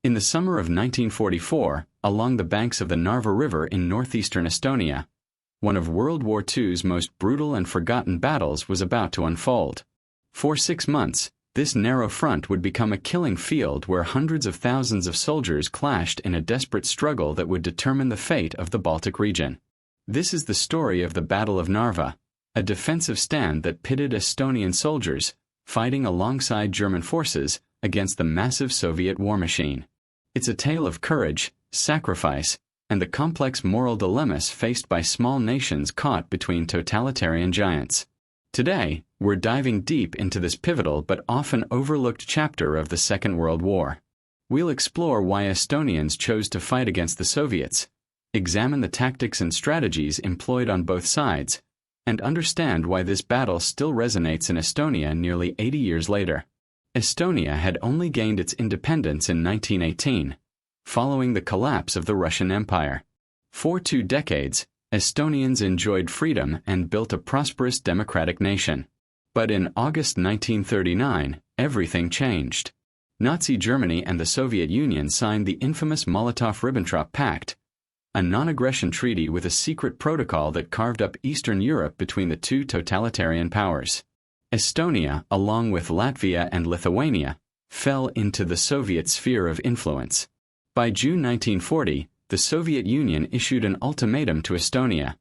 In the summer of 1944, along the banks of the Narva River in northeastern Estonia, one of World War II's most brutal and forgotten battles was about to unfold. For 6 months, this narrow front would become a killing field where hundreds of thousands of soldiers clashed in a desperate struggle that would determine the fate of the Baltic region. This is the story of the Battle of Narva, a defensive stand that pitted Estonian soldiers, fighting alongside German forces, against the massive Soviet war machine. It's a tale of courage, sacrifice, and the complex moral dilemmas faced by small nations caught between totalitarian giants. Today, we're diving deep into this pivotal but often overlooked chapter of the Second World War. We'll explore why Estonians chose to fight against the Soviets, examine the tactics and strategies employed on both sides, and understand why this battle still resonates in Estonia nearly 80 years later. Estonia had only gained its independence in 1918, following the collapse of the Russian Empire. For 2 decades, Estonians enjoyed freedom and built a prosperous democratic nation. But in August 1939, everything changed. Nazi Germany and the Soviet Union signed the infamous Molotov-Ribbentrop Pact, a non-aggression treaty with a secret protocol that carved up Eastern Europe between the 2 totalitarian powers. Estonia, along with Latvia and Lithuania, fell into the Soviet sphere of influence. By June 1940, the Soviet Union issued an ultimatum to Estonia,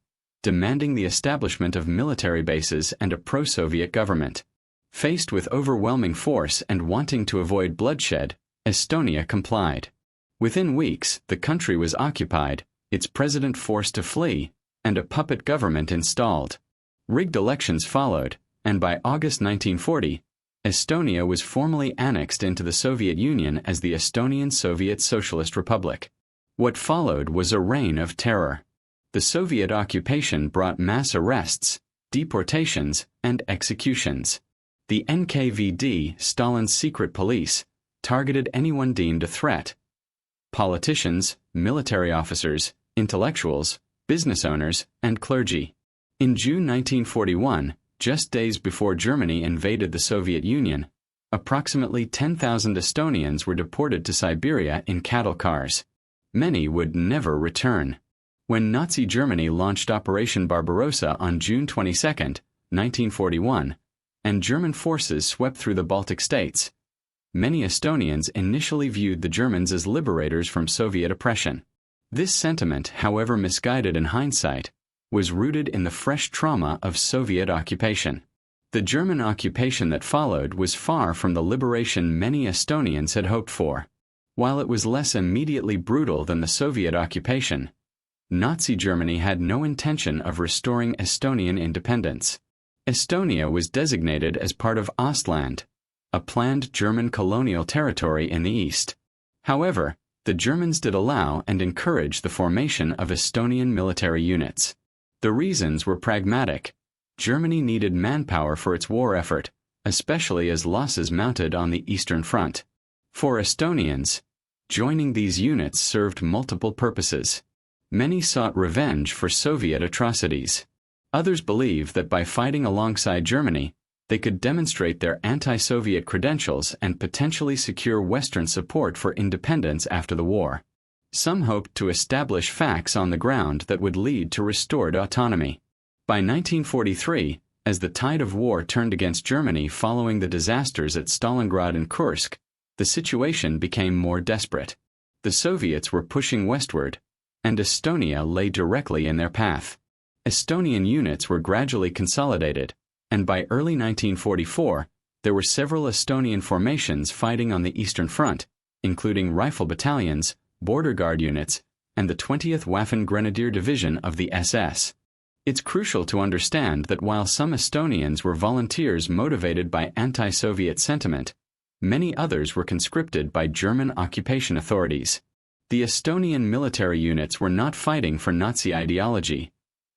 demanding the establishment of military bases and a pro-Soviet government. Faced with overwhelming force and wanting to avoid bloodshed, Estonia complied. Within weeks, the country was occupied, its president forced to flee, and a puppet government installed. Rigged elections followed, and by August 1940, Estonia was formally annexed into the Soviet Union as the Estonian Soviet Socialist Republic. What followed was a reign of terror. The Soviet occupation brought mass arrests, deportations, and executions. The NKVD, Stalin's secret police, targeted anyone deemed a threat. Politicians, military officers, intellectuals, business owners, and clergy. In June 1941, just days before Germany invaded the Soviet Union, approximately 10,000 Estonians were deported to Siberia in cattle cars. Many would never return. When Nazi Germany launched Operation Barbarossa on June 22, 1941, and German forces swept through the Baltic states, many Estonians initially viewed the Germans as liberators from Soviet oppression. This sentiment, however misguided in hindsight, was rooted in the fresh trauma of Soviet occupation. The German occupation that followed was far from the liberation many Estonians had hoped for. While it was less immediately brutal than the Soviet occupation, Nazi Germany had no intention of restoring Estonian independence. Estonia was designated as part of Ostland, a planned German colonial territory in the east. However, the Germans did allow and encourage the formation of Estonian military units. The reasons were pragmatic. Germany needed manpower for its war effort, especially as losses mounted on the Eastern Front. For Estonians, joining these units served multiple purposes. Many sought revenge for Soviet atrocities. Others believed that by fighting alongside Germany, they could demonstrate their anti-Soviet credentials and potentially secure Western support for independence after the war. Some hoped to establish facts on the ground that would lead to restored autonomy. By 1943, as the tide of war turned against Germany following the disasters at Stalingrad and Kursk, the situation became more desperate. The Soviets were pushing westward, and Estonia lay directly in their path. Estonian units were gradually consolidated, and by early 1944, there were several Estonian formations fighting on the Eastern Front, including rifle battalions, border guard units, and the 20th Waffen Grenadier Division of the SS. It's crucial to understand that while some Estonians were volunteers motivated by anti-Soviet sentiment, many others were conscripted by German occupation authorities. The Estonian military units were not fighting for Nazi ideology.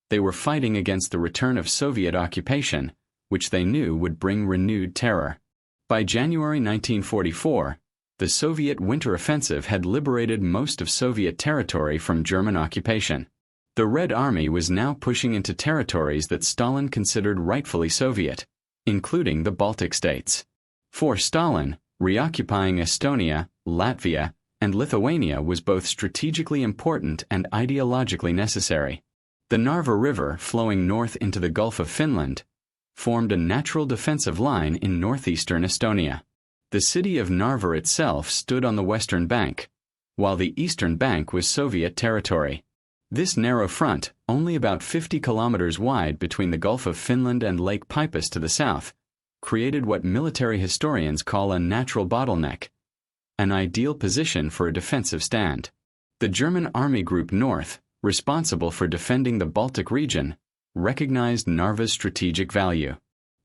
They were fighting against the return of Soviet occupation, which they knew would bring renewed terror. By January 1944, the Soviet winter offensive had liberated most of Soviet territory from German occupation. The Red Army was now pushing into territories that Stalin considered rightfully Soviet, including the Baltic states. For Stalin, reoccupying Estonia, Latvia, and Lithuania was both strategically important and ideologically necessary. The Narva River, flowing north into the Gulf of Finland, formed a natural defensive line in northeastern Estonia. The city of Narva itself stood on the western bank, while the eastern bank was Soviet territory. This narrow front, only about 50 kilometers wide between the Gulf of Finland and Lake Peipus to the south, created what military historians call a natural bottleneck, an ideal position for a defensive stand. The German Army Group North, responsible for defending the Baltic region, recognized Narva's strategic value.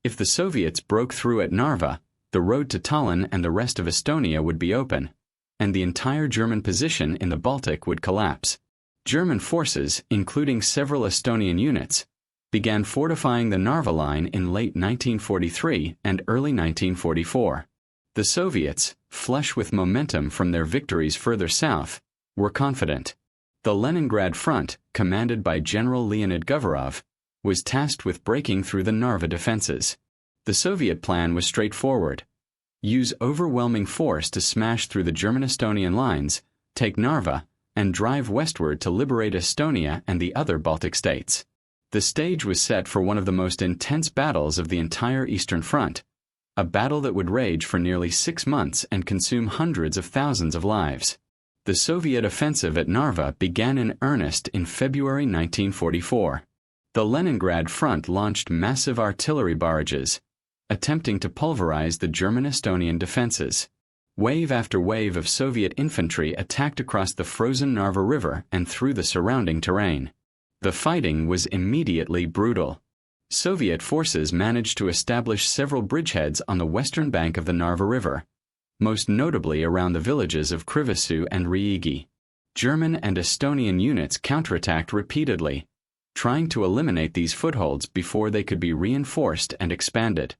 If the Soviets broke through at Narva, the road to Tallinn and the rest of Estonia would be open, and the entire German position in the Baltic would collapse. German forces, including several Estonian units, began fortifying the Narva line in late 1943 and early 1944. The Soviets, flush with momentum from their victories further south, were confident. The Leningrad Front, commanded by General Leonid Govorov, was tasked with breaking through the Narva defenses. The Soviet plan was straightforward: use overwhelming force to smash through the German-Estonian lines, take Narva, and drive westward to liberate Estonia and the other Baltic states. The stage was set for one of the most intense battles of the entire Eastern Front, a battle that would rage for nearly 6 months and consume hundreds of thousands of lives. The Soviet offensive at Narva began in earnest in February 1944. The Leningrad Front launched massive artillery barrages, attempting to pulverize the German-Estonian defenses. Wave after wave of Soviet infantry attacked across the frozen Narva River and through the surrounding terrain. The fighting was immediately brutal. Soviet forces managed to establish several bridgeheads on the western bank of the Narva River, most notably around the villages of Krivasoo and Riigi. German and Estonian units counterattacked repeatedly, trying to eliminate these footholds before they could be reinforced and expanded.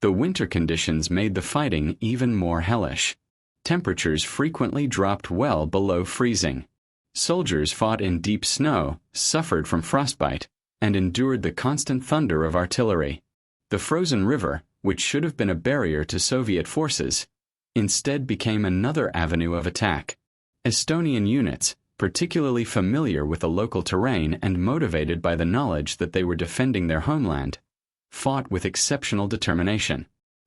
The winter conditions made the fighting even more hellish. Temperatures frequently dropped well below freezing. Soldiers fought in deep snow, suffered from frostbite, and endured the constant thunder of artillery. The frozen river, which should have been a barrier to Soviet forces, instead became another avenue of attack. Estonian units, particularly familiar with the local terrain and motivated by the knowledge that they were defending their homeland, fought with exceptional determination.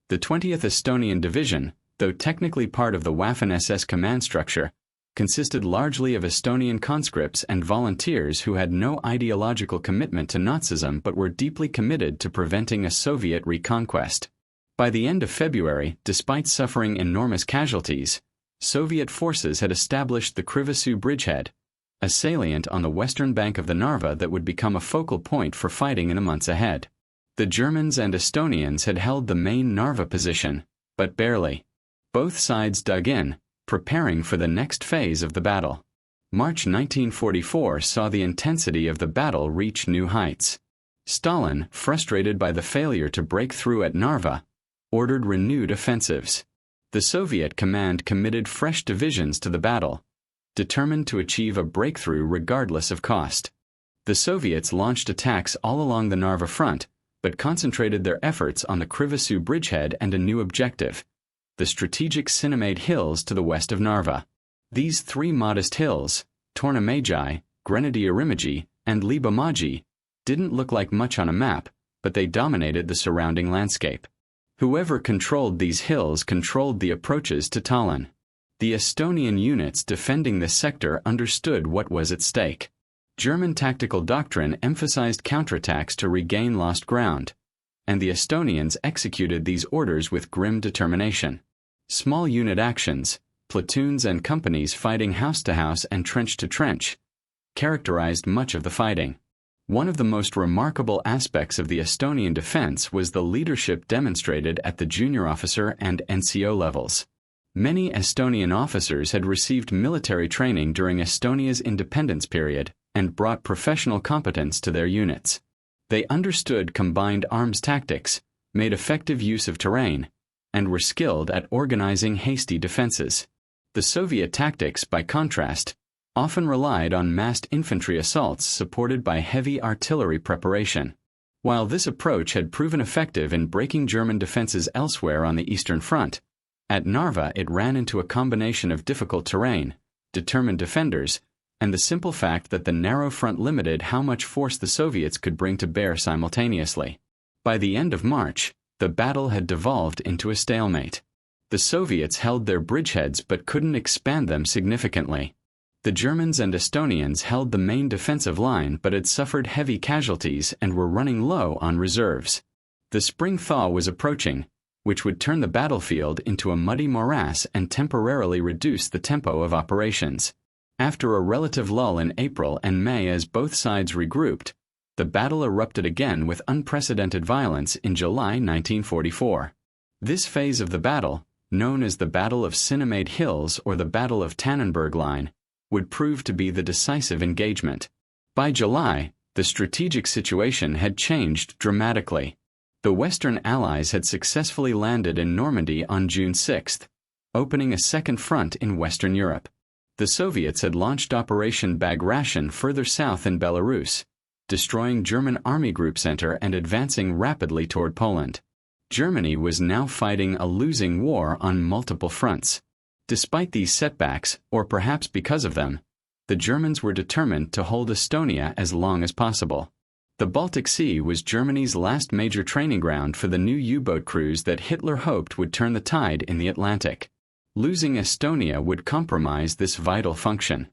The 20th Estonian Division, though technically part of the Waffen-SS command structure, consisted largely of Estonian conscripts and volunteers who had no ideological commitment to Nazism but were deeply committed to preventing a Soviet reconquest. By the end of February, despite suffering enormous casualties, Soviet forces had established the Krivasoo bridgehead, a salient on the western bank of the Narva that would become a focal point for fighting in the months ahead. The Germans and Estonians had held the main Narva position, but barely. Both sides dug in, preparing for the next phase of the battle. March 1944 saw the intensity of the battle reach new heights. Stalin, frustrated by the failure to break through at Narva, ordered renewed offensives. The Soviet command committed fresh divisions to the battle, determined to achieve a breakthrough regardless of cost. The Soviets launched attacks all along the Narva front, but concentrated their efforts on the Krivasoo bridgehead and a new objective: the strategic Sinimäed Hills to the west of Narva. These 3 modest hills, Tornimägi, Grenadierimägi, and Liibamägi, didn't look like much on a map, but they dominated the surrounding landscape. Whoever controlled these hills controlled the approaches to Tallinn. The Estonian units defending this sector understood what was at stake. German tactical doctrine emphasized counterattacks to regain lost ground, and the Estonians executed these orders with grim determination. Small unit actions, platoons and companies fighting house to house and trench to trench, characterized much of the fighting. One of the most remarkable aspects of the Estonian defense was the leadership demonstrated at the junior officer and NCO levels. Many Estonian officers had received military training during Estonia's independence period and brought professional competence to their units. They understood combined arms tactics, made effective use of terrain, and were skilled at organizing hasty defenses. The Soviet tactics, by contrast, often relied on massed infantry assaults supported by heavy artillery preparation. While this approach had proven effective in breaking German defenses elsewhere on the Eastern Front, At Narva it ran into a combination of difficult terrain, determined defenders, and the simple fact that the narrow front limited how much force the Soviets could bring to bear simultaneously. By the end of March, the battle had devolved into a stalemate. The Soviets held their bridgeheads but couldn't expand them significantly. The Germans and Estonians held the main defensive line but had suffered heavy casualties and were running low on reserves. The spring thaw was approaching, which would turn the battlefield into a muddy morass and temporarily reduce the tempo of operations. After a relative lull in April and May as both sides regrouped, the battle erupted again with unprecedented violence in July 1944. This phase of the battle, known as the Battle of Cinemate Hills or the Battle of Tannenberg Line, would prove to be the decisive engagement. By July, the strategic situation had changed dramatically. The Western Allies had successfully landed in Normandy on June 6, opening a second front in Western Europe. The Soviets had launched Operation Bagration further south in Belarus, destroying German Army Group Center and advancing rapidly toward Poland. Germany was now fighting a losing war on multiple fronts. Despite these setbacks, or perhaps because of them, the Germans were determined to hold Estonia as long as possible. The Baltic Sea was Germany's last major training ground for the new U-boat crews that Hitler hoped would turn the tide in the Atlantic. Losing Estonia would compromise this vital function.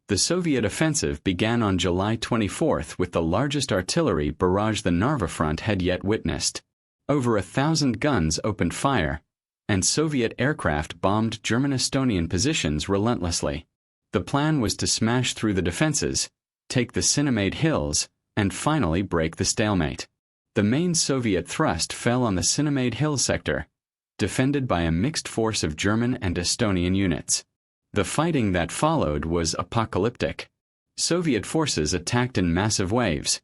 The Soviet offensive began on July 24 with the largest artillery barrage the Narva front had yet witnessed. Over 1,000 guns opened fire, and Soviet aircraft bombed German-Estonian positions relentlessly. The plan was to smash through the defenses, take the Cinemate Hills, and finally break the stalemate. The main Soviet thrust fell on the Cinemate Hill sector, defended by a mixed force of German and Estonian units. The fighting that followed was apocalyptic. Soviet forces attacked in massive waves,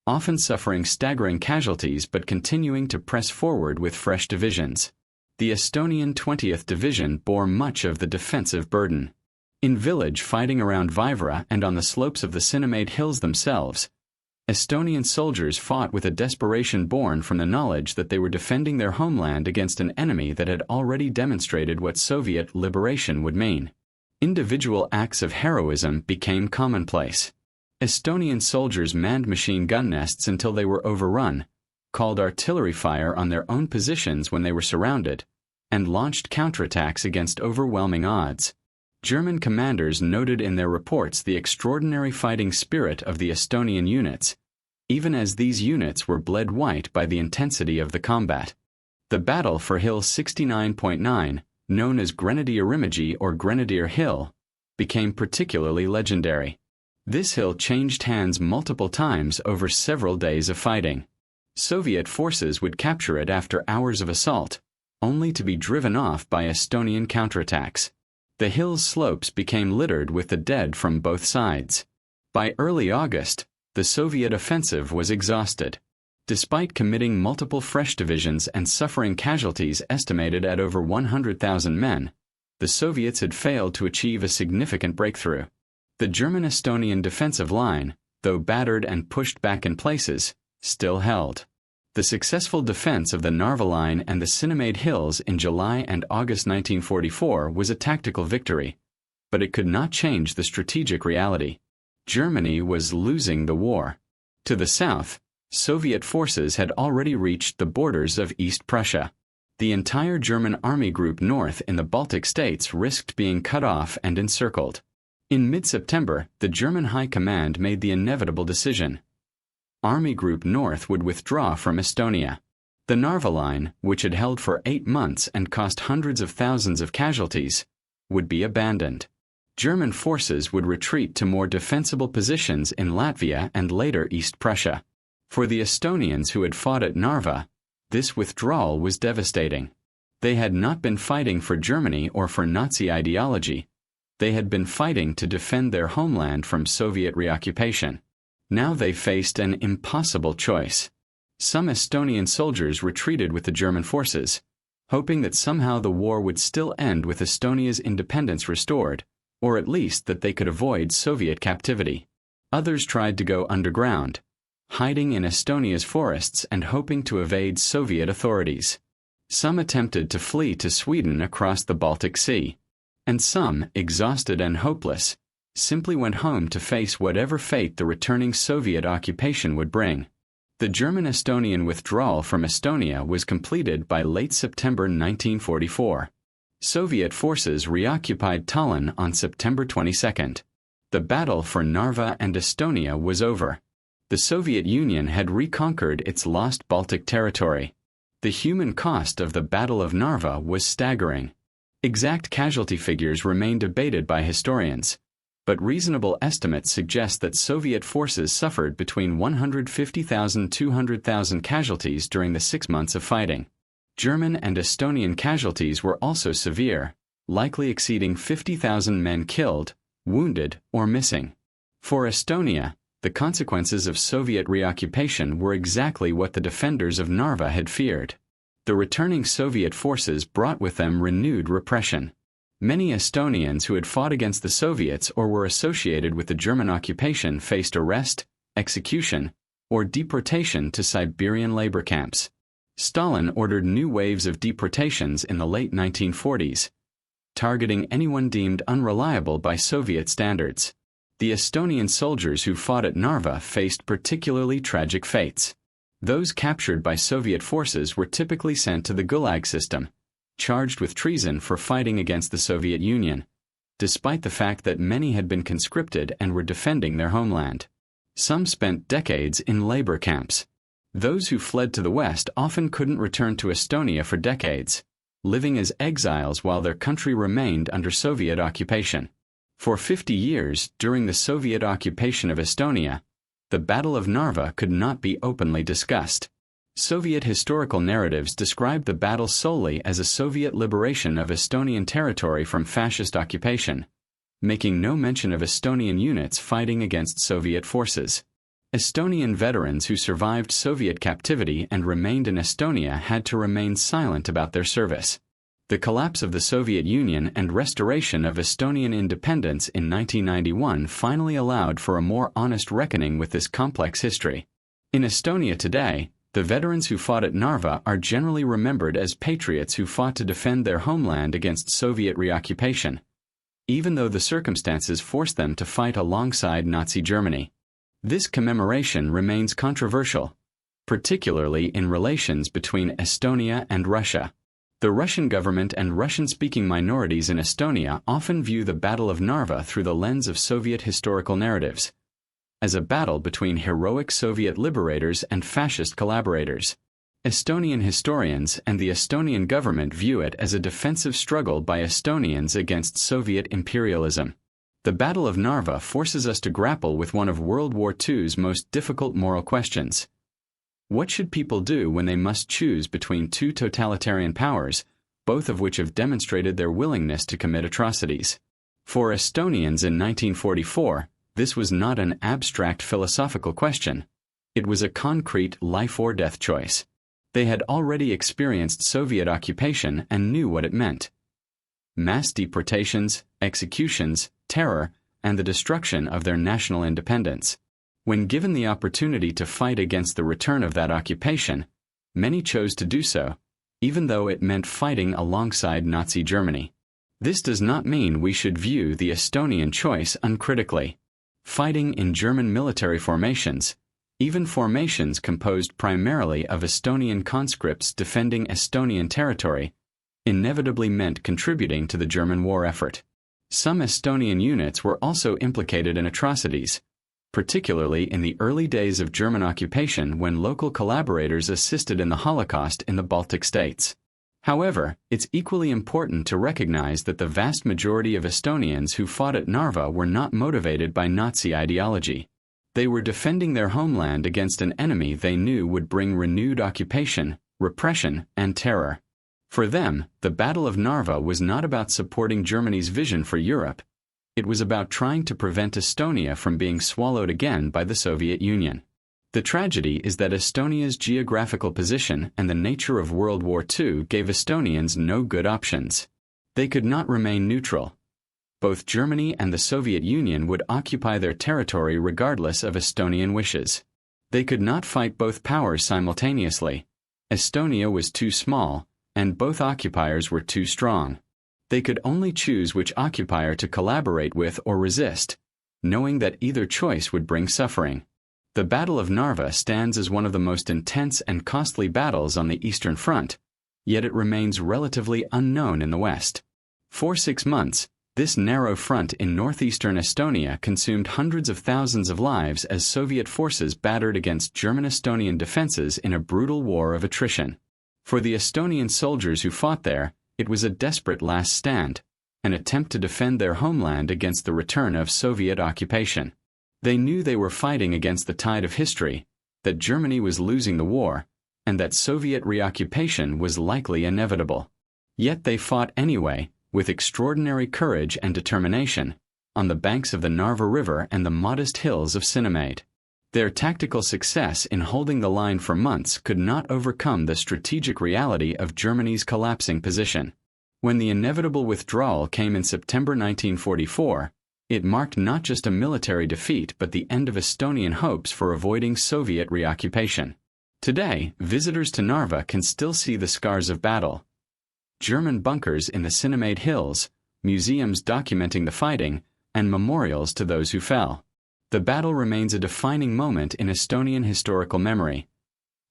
often suffering staggering casualties but continuing to press forward with fresh divisions. The Estonian 20th Division bore much of the defensive burden. In village fighting around Vaivara and on the slopes of the Cinemate Hills themselves, Estonian soldiers fought with a desperation born from the knowledge that they were defending their homeland against an enemy that had already demonstrated what Soviet liberation would mean. Individual acts of heroism became commonplace. Estonian soldiers manned machine gun nests until they were overrun, called artillery fire on their own positions when they were surrounded, and launched counterattacks against overwhelming odds. German commanders noted in their reports the extraordinary fighting spirit of the Estonian units, even as these units were bled white by the intensity of the combat. The battle for Hill 69.9, known as Grenadier or Grenadier Hill, became particularly legendary. This hill changed hands multiple times over several days of fighting. Soviet forces would capture it after hours of assault, only to be driven off by Estonian counterattacks. The hill's slopes became littered with the dead from both sides. By early August, the Soviet offensive was exhausted. Despite committing multiple fresh divisions and suffering casualties estimated at over 100,000 men, the Soviets had failed to achieve a significant breakthrough. The German-Estonian defensive line, though battered and pushed back in places, still held. The successful defense of the Narva Line and the Cinemate Hills in July and August 1944 was a tactical victory, but it could not change the strategic reality. Germany was losing the war. To the south, Soviet forces had already reached the borders of East Prussia. The entire German army group north in the Baltic states risked being cut off and encircled. In mid-September, the German High Command made the inevitable decision. Army Group North would withdraw from Estonia. The Narva Line, which had held for 8 months and cost hundreds of thousands of casualties, would be abandoned. German forces would retreat to more defensible positions in Latvia and later East Prussia. For the Estonians who had fought at Narva, this withdrawal was devastating. They had not been fighting for Germany or for Nazi ideology. They had been fighting to defend their homeland from Soviet reoccupation. Now they faced an impossible choice. Some Estonian soldiers retreated with the German forces, hoping that somehow the war would still end with Estonia's independence restored, or at least that they could avoid Soviet captivity. Others tried to go underground, hiding in Estonia's forests and hoping to evade Soviet authorities. Some attempted to flee to Sweden across the Baltic Sea, and some, exhausted and hopeless, simply went home to face whatever fate the returning Soviet occupation would bring. The German-Estonian withdrawal from Estonia was completed by late September 1944. Soviet forces reoccupied Tallinn on September 22. The battle for Narva and Estonia was over. The Soviet Union had reconquered its lost Baltic territory. The human cost of the Battle of Narva was staggering. Exact casualty figures remain debated by historians, but reasonable estimates suggest that Soviet forces suffered between 150,000 and 200,000 casualties during the 6 months of fighting. German and Estonian casualties were also severe, likely exceeding 50,000 men killed, wounded, or missing. For Estonia, the consequences of Soviet reoccupation were exactly what the defenders of Narva had feared. The returning Soviet forces brought with them renewed repression. Many Estonians who had fought against the Soviets or were associated with the German occupation faced arrest, execution, or deportation to Siberian labor camps. Stalin ordered new waves of deportations in the late 1940s, targeting anyone deemed unreliable by Soviet standards. The Estonian soldiers who fought at Narva faced particularly tragic fates. Those captured by Soviet forces were typically sent to the Gulag system, charged with treason for fighting against the Soviet Union, despite the fact that many had been conscripted and were defending their homeland. Some spent decades in labor camps. Those who fled to the West often couldn't return to Estonia for decades, living as exiles while their country remained under Soviet occupation. For 50 years, during the Soviet occupation of Estonia, the Battle of Narva could not be openly discussed. Soviet historical narratives described the battle solely as a Soviet liberation of Estonian territory from fascist occupation, making no mention of Estonian units fighting against Soviet forces. Estonian veterans who survived Soviet captivity and remained in Estonia had to remain silent about their service. The collapse of the Soviet Union and restoration of Estonian independence in 1991 finally allowed for a more honest reckoning with this complex history. In Estonia today, the veterans who fought at Narva are generally remembered as patriots who fought to defend their homeland against Soviet reoccupation, even though the circumstances forced them to fight alongside Nazi Germany. This commemoration remains controversial, particularly in relations between Estonia and Russia. The Russian government and Russian-speaking minorities in Estonia often view the Battle of Narva through the lens of Soviet historical narratives, as a battle between heroic Soviet liberators and fascist collaborators. Estonian historians and the Estonian government view it as a defensive struggle by Estonians against Soviet imperialism. The Battle of Narva forces us to grapple with one of World War II's most difficult moral questions. What should people do when they must choose between two totalitarian powers, both of which have demonstrated their willingness to commit atrocities? For Estonians in 1944, this was not an abstract philosophical question. It was a concrete life-or-death choice. They had already experienced Soviet occupation and knew what it meant. Mass deportations, executions, terror, and the destruction of their national independence. When given the opportunity to fight against the return of that occupation, many chose to do so, even though it meant fighting alongside Nazi Germany. This does not mean we should view the Estonian choice uncritically. Fighting in German military formations, even formations composed primarily of Estonian conscripts defending Estonian territory, inevitably meant contributing to the German war effort. Some Estonian units were also implicated in atrocities, particularly in the early days of German occupation when local collaborators assisted in the Holocaust in the Baltic states. However, it's equally important to recognize that the vast majority of Estonians who fought at Narva were not motivated by Nazi ideology. They were defending their homeland against an enemy they knew would bring renewed occupation, repression, and terror. For them, the Battle of Narva was not about supporting Germany's vision for Europe. It was about trying to prevent Estonia from being swallowed again by the Soviet Union. The tragedy is that Estonia's geographical position and the nature of World War II gave Estonians no good options. They could not remain neutral. Both Germany and the Soviet Union would occupy their territory regardless of Estonian wishes. They could not fight both powers simultaneously. Estonia was too small, and both occupiers were too strong. They could only choose which occupier to collaborate with or resist, knowing that either choice would bring suffering. The Battle of Narva stands as one of the most intense and costly battles on the Eastern Front, yet it remains relatively unknown in the West. For 6 months, this narrow front in northeastern Estonia consumed hundreds of thousands of lives as Soviet forces battered against German-Estonian defenses in a brutal war of attrition. For the Estonian soldiers who fought there, it was a desperate last stand, an attempt to defend their homeland against the return of Soviet occupation. They knew they were fighting against the tide of history, that Germany was losing the war, and that Soviet reoccupation was likely inevitable. Yet they fought anyway, with extraordinary courage and determination, on the banks of the Narva River and the modest hills of Sinimäed. Their tactical success in holding the line for months could not overcome the strategic reality of Germany's collapsing position. When the inevitable withdrawal came in September 1944, it marked not just a military defeat but the end of Estonian hopes for avoiding Soviet reoccupation. Today, visitors to Narva can still see the scars of battle. German bunkers in the Sinimäed Hills, museums documenting the fighting, and memorials to those who fell. The battle remains a defining moment in Estonian historical memory,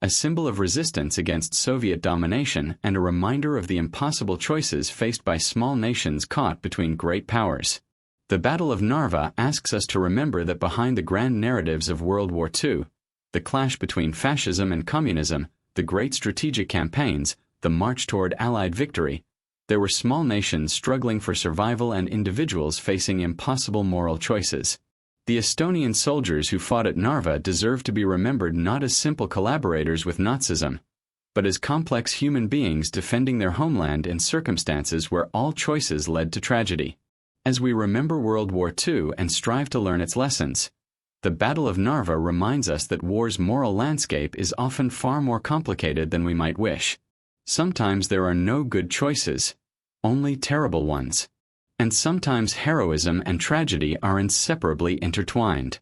a symbol of resistance against Soviet domination and a reminder of the impossible choices faced by small nations caught between great powers. The Battle of Narva asks us to remember that behind the grand narratives of World War II, the clash between fascism and communism, the great strategic campaigns, the march toward Allied victory, there were small nations struggling for survival and individuals facing impossible moral choices. The Estonian soldiers who fought at Narva deserve to be remembered not as simple collaborators with Nazism, but as complex human beings defending their homeland in circumstances where all choices led to tragedy. As we remember World War II and strive to learn its lessons, the Battle of Narva reminds us that war's moral landscape is often far more complicated than we might wish. Sometimes there are no good choices, only terrible ones. And sometimes heroism and tragedy are inseparably intertwined.